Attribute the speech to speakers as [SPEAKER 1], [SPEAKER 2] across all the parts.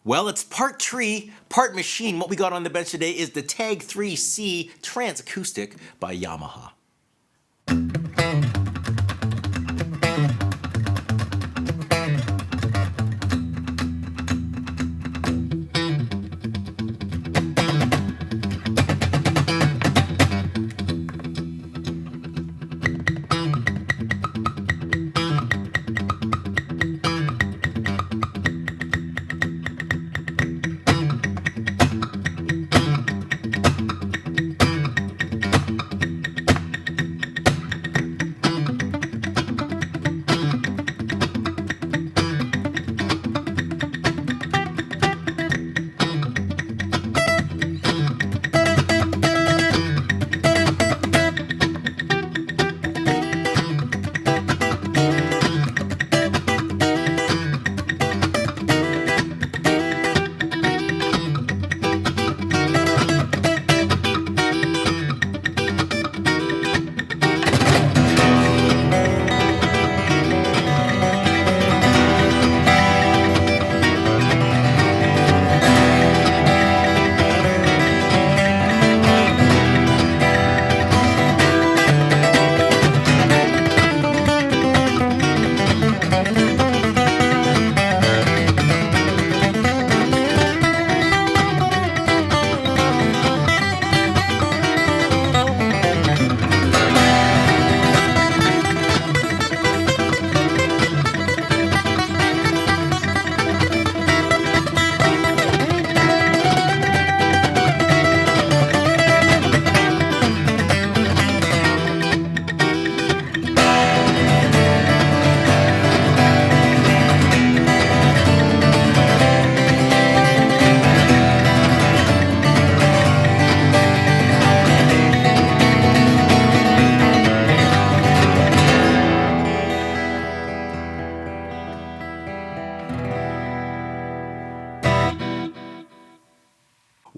[SPEAKER 1] Well, it's part tree, part machine. What we got on the bench today is the TAG3 TransAcoustic by Yamaha.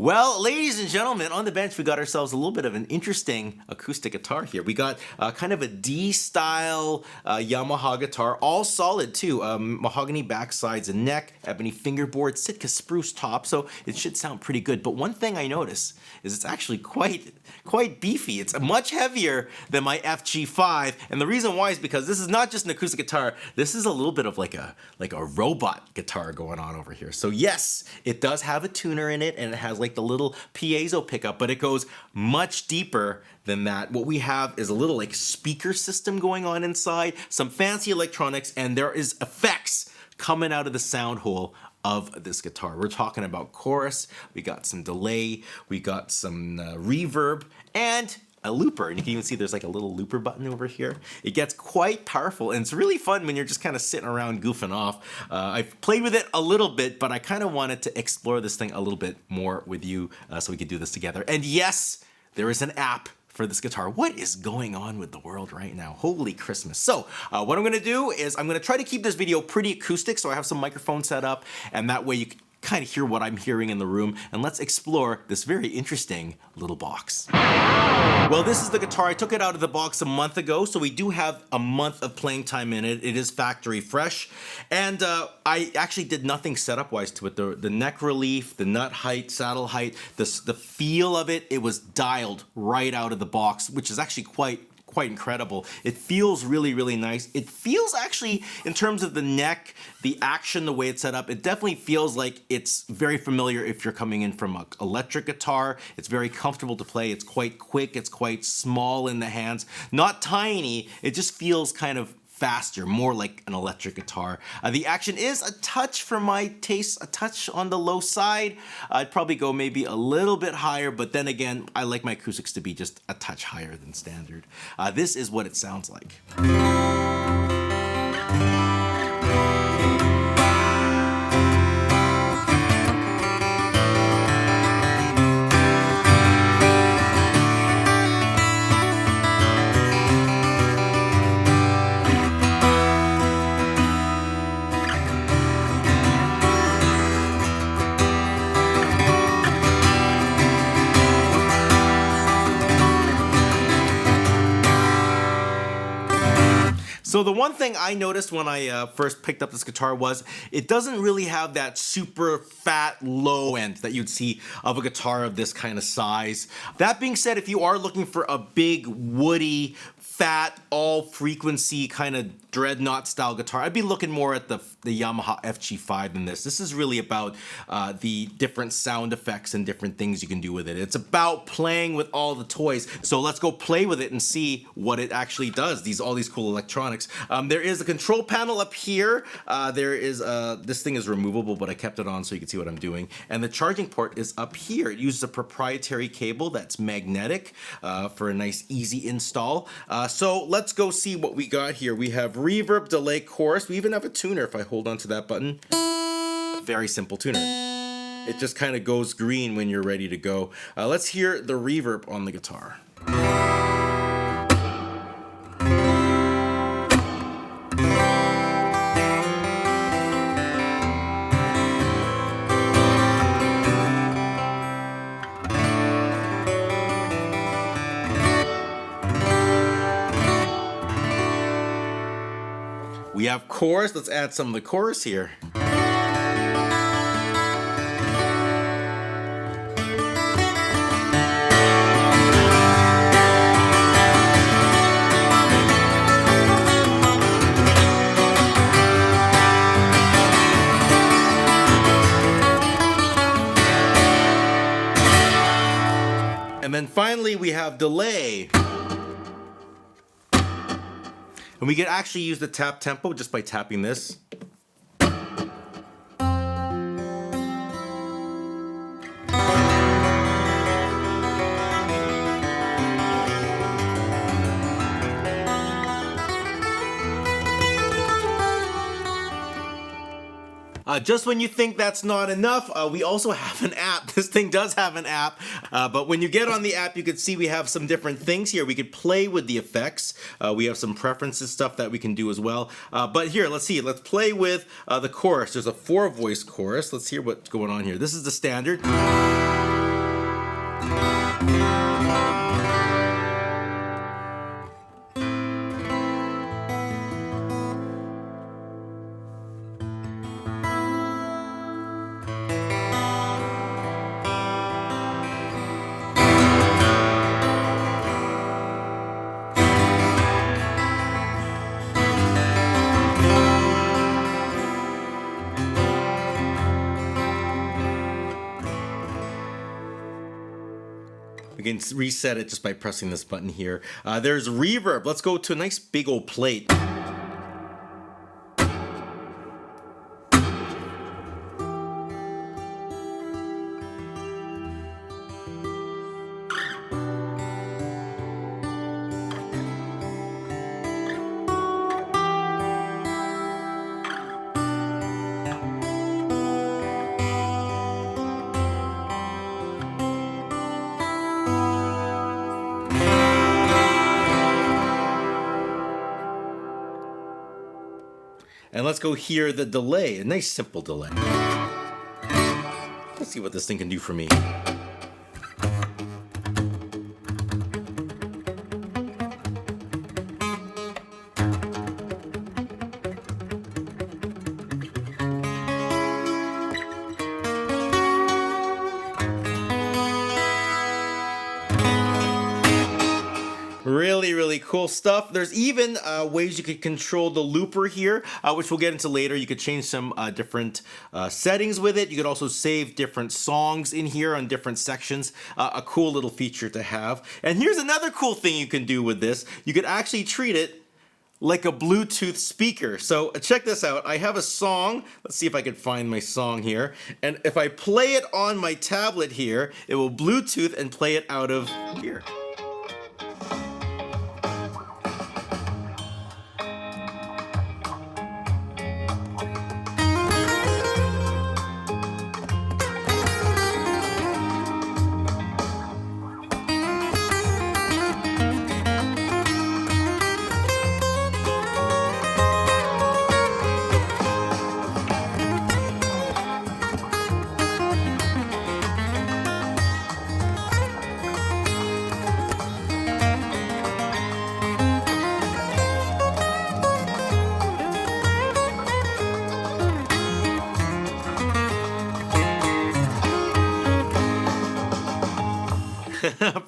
[SPEAKER 1] Well, ladies and gentlemen, on the bench, we got ourselves a little bit of an interesting acoustic guitar here. We got kind of a D-style Yamaha guitar, all solid too. Mahogany backsides and neck, ebony fingerboard, Sitka spruce top, so it should sound pretty good. But one thing I notice is it's actually quite beefy. It's much heavier than my FG5, and the reason why is because this is not just an acoustic guitar. This is a little bit of like a robot guitar going on over here. So yes, it does have a tuner in it, and it has like the little piezo pickup, but it goes much deeper than that. What we have is a little like speaker system going on inside, some fancy electronics, and there is effects coming out of the sound hole of this guitar. We're talking about chorus, we got some delay, we got some reverb, and a looper. And you can even see there's like a little looper button over here. It gets quite powerful, and it's really fun when you're just kind of sitting around goofing off. I've played with it a little bit, but I kind of wanted to explore this thing a little bit more with you so we could do this together. And yes, there is an app for this guitar. What is going on with the world right now? Holy Christmas. So what I'm gonna do is I'm gonna try to keep this video pretty acoustic, so I have some microphones set up, and that way you can kind of hear what I'm hearing in the room, and let's explore this very interesting little box. Well, this is the guitar. I took it out of the box a month ago, so we do have a month of playing time in it. It is factory fresh, and I actually did nothing setup-wise to it. The neck relief, the nut height, saddle height, the feel of it, it was dialed right out of the box, which is actually quite incredible. It feels really, really nice. It feels actually, in terms of the neck, the action, the way it's set up, it definitely feels like it's very familiar if you're coming in from an electric guitar. It's very comfortable to play. It's quite quick. It's quite small in the hands. Not tiny. It just feels kind of faster, more like an electric guitar. The action is a touch, for my taste, a touch on the low side. I'd probably go maybe a little bit higher, but then again, I like my acoustics to be just a touch higher than standard. This is what it sounds like. So So the one thing I noticed when I first picked up this guitar was it doesn't really have that super fat low end that you'd see of a guitar of this kind of size. That being said, if you are looking for a big, woody, fat, all frequency kind of dreadnought style guitar, I'd be looking more at the Yamaha FG5 than this. This is really about the different sound effects and different things you can do with it. It's about playing with all the toys. So let's go play with it and see what it actually does. All these cool electronics. There is a control panel up here. There is this thing is removable, but I kept it on so you can see what I'm doing. And the charging port is up here. It uses a proprietary cable that's magnetic for a nice, easy install. So let's go see what we got here. We have reverb, delay, chorus. We even have a tuner if I hold onto that button. Very simple tuner. It just kind of goes green when you're ready to go. Let's hear the reverb on the guitar. We have chorus. Let's add some of the chorus here. And then finally we have delay. And we can actually use the tap tempo just by tapping this. Just when you think that's not enough, we also have an app. This thing does have an app, but when you get on the app, you can see we have some different things here. We could play with the effects. We have some preferences stuff that we can do as well. But here, let's see. Let's play with the chorus. There's a 4-voice chorus. Let's hear what's going on here. This is the standard. We can reset it just by pressing this button here. There's reverb. Let's go to a nice big old plate. And let's go hear the delay, a nice simple delay. Let's see what this thing can do for me. Really, really cool stuff. There's even ways you could control the looper here, which we'll get into later. You could change some different settings with it. You could also save different songs in here on different sections. A cool little feature to have. And here's another cool thing you can do with this. You could actually treat it like a Bluetooth speaker. So check this out. I have a song. Let's see if I can find my song here. And if I play it on my tablet here, it will Bluetooth and play it out of here.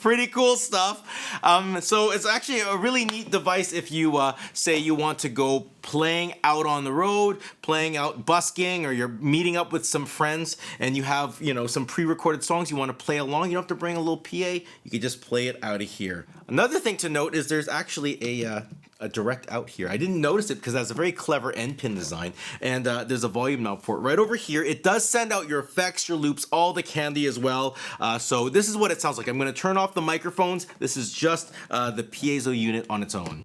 [SPEAKER 1] Pretty cool stuff. So it's actually a really neat device if you say you want to go playing out on the road, playing out busking, or you're meeting up with some friends and you have, you know, some pre-recorded songs you want to play along. You don't have to bring a little PA. You can just play it out of here. Another thing to note is there's actually a direct out here. I didn't notice it because that's a very clever end pin design, and there's a volume knob port right over here. It does send out your effects, your loops, all the candy as well. So this is what it sounds like. I'm going to turn off the microphones. This is just the piezo unit on its own.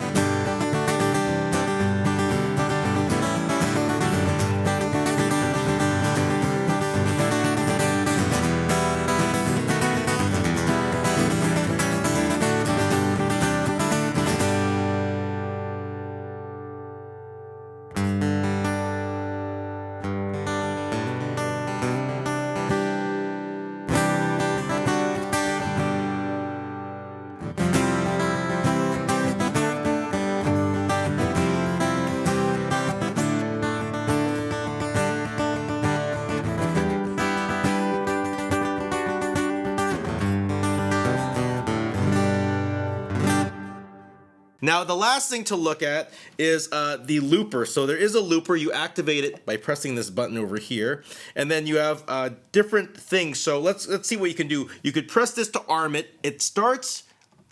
[SPEAKER 1] Now, the last thing to look at is the looper. So there is a looper. You activate it by pressing this button over here. And then you have different things. So let's see what you can do. You could press this to arm it. It starts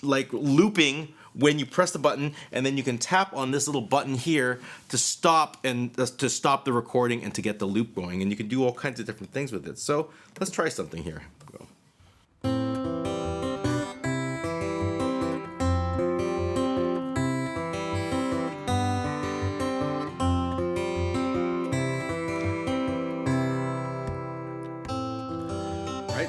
[SPEAKER 1] like looping when you press the button, and then you can tap on this little button here to stop the recording and to get the loop going. And you can do all kinds of different things with it. So let's try something here. Go.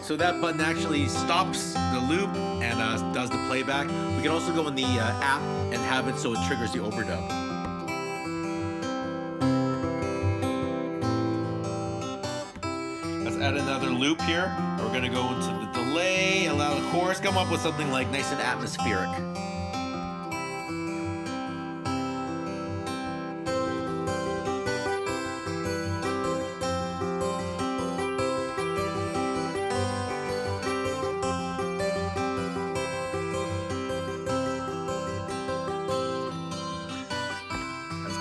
[SPEAKER 1] So that button actually stops the loop and does the playback. We can also go in the app and have it so it triggers the overdub. Let's add another loop here. We're gonna go into the delay, allow the chorus, come up with something like nice and atmospheric.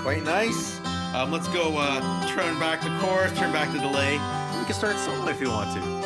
[SPEAKER 1] Quite nice. Let's go turn back the chorus, turn back the delay. We can start solo if you want to.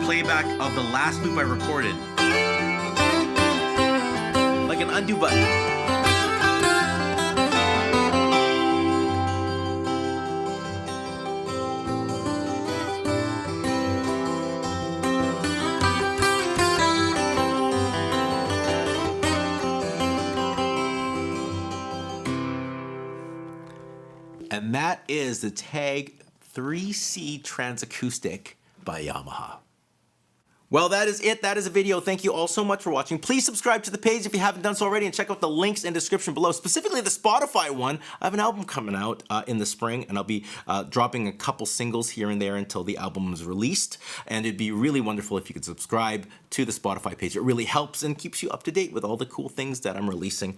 [SPEAKER 1] Playback of the last loop I recorded. Like an undo button. And that is the TAG3 TransAcoustic by Yamaha. Well, that is it. That is a video. Thank you all so much for watching. Please subscribe to the page if you haven't done so already, and check out the links in the description below, specifically the Spotify one. I have an album coming out in the spring, and I'll be dropping a couple singles here and there until the album is released. And it'd be really wonderful if you could subscribe to the Spotify page. It really helps and keeps you up to date with all the cool things that I'm releasing.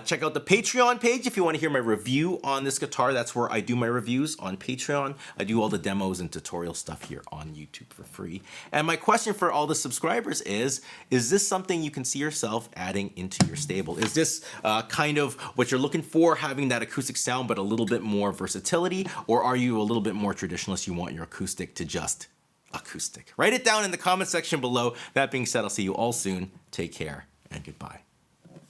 [SPEAKER 1] Check out the Patreon page if you want to hear my review on this guitar. That's where I do my reviews on Patreon. I do all the demos and tutorial stuff here on YouTube for free. And my question for all the subscribers is this something you can see yourself adding into your stable? Is this kind of what you're looking for, having that acoustic sound but a little bit more versatility? Or are you a little bit more traditionalist? You want your acoustic to just acoustic? Write it down in the comment section below. That being said, I'll see you all soon. Take care and goodbye.